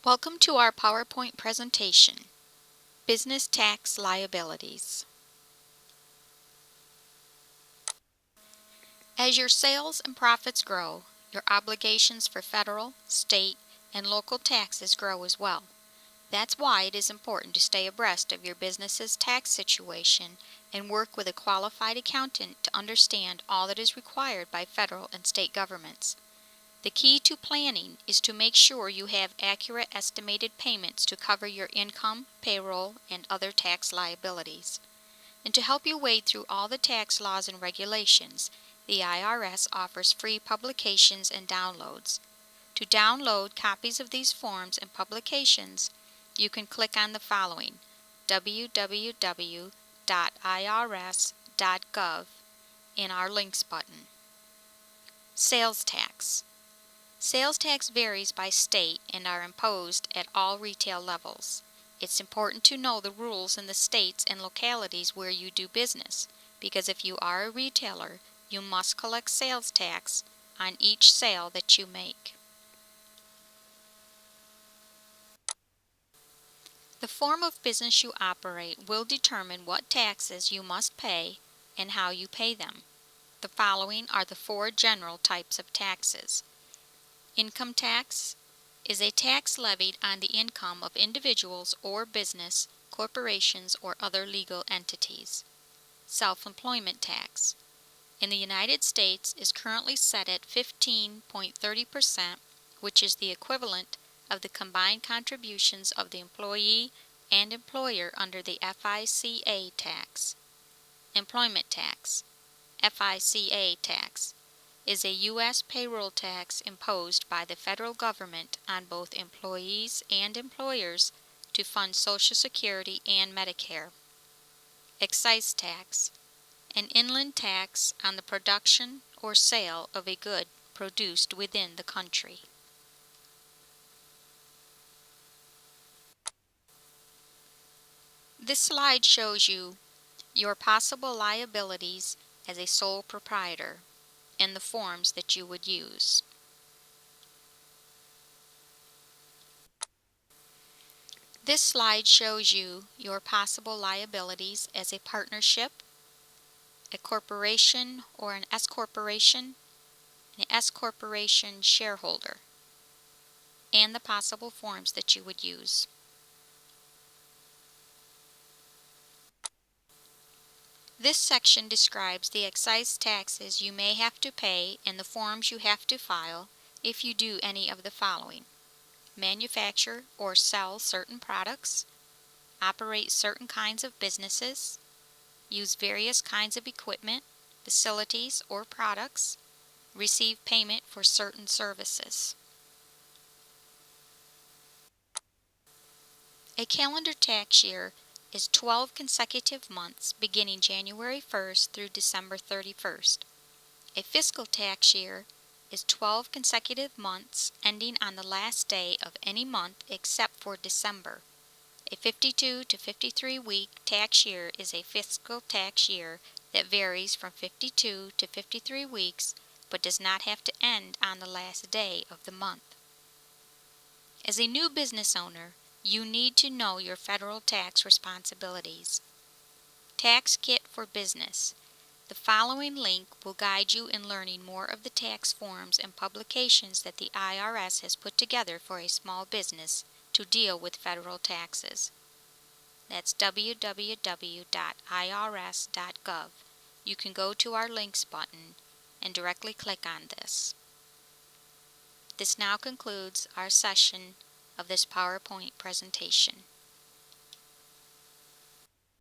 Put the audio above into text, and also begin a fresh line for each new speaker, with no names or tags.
Welcome to our PowerPoint presentation, Business Tax Liabilities. As your sales and profits grow, your obligations for federal, state, and local taxes grow as well. That's why it is important to stay abreast of your business's tax situation and work with a qualified accountant to understand all that is required by federal and state governments. The key to planning is to make sure you have accurate estimated payments to cover your income, payroll, and other tax liabilities. And to help you wade through all the tax laws and regulations, the IRS offers free publications and downloads. To download copies of these forms and publications, you can click on the following: www.irs.gov in our links button. Sales tax. Sales tax varies by state and are imposed at all retail levels. It's important to know the rules in the states and localities where you do business, because if you are a retailer, you must collect sales tax on each sale that you make. The form of business you operate will determine what taxes you must pay and how you pay them. The following are the four general types of taxes. Income tax is a tax levied on the income of individuals or business, corporations, or other legal entities. Self-employment tax in the United States is currently set at 15.30%, which is the equivalent of the combined contributions of the employee and employer under the FICA tax. Employment tax, FICA tax, is a U.S. payroll tax imposed by the federal government on both employees and employers to fund Social Security and Medicare. Excise tax, an inland tax on the production or sale of a good produced within the country. This slide shows you your possible liabilities as a sole proprietor and the forms that you would use. This slide shows you your possible liabilities as a partnership, a corporation or an S corporation, an S corporation shareholder, and the possible forms that you would use. This section describes the excise taxes you may have to pay and the forms you have to file if you do any of the following: manufacture or sell certain products, operate certain kinds of businesses, use various kinds of equipment, facilities, or products, receive payment for certain services. A calendar tax year is 12 consecutive months beginning January 1st through December 31st. A fiscal tax year is 12 consecutive months ending on the last day of any month except for December. A 52 to 53 week tax year is a fiscal tax year that varies from 52 to 53 weeks but does not have to end on the last day of the month. As a new business owner, you need to know your federal tax responsibilities. Tax Kit for Business. The following link will guide you in learning more of the tax forms and publications that the IRS has put together for a small business to deal with federal taxes. That's www.irs.gov. You can go to our links button and directly click on this. This now concludes our session of this PowerPoint presentation.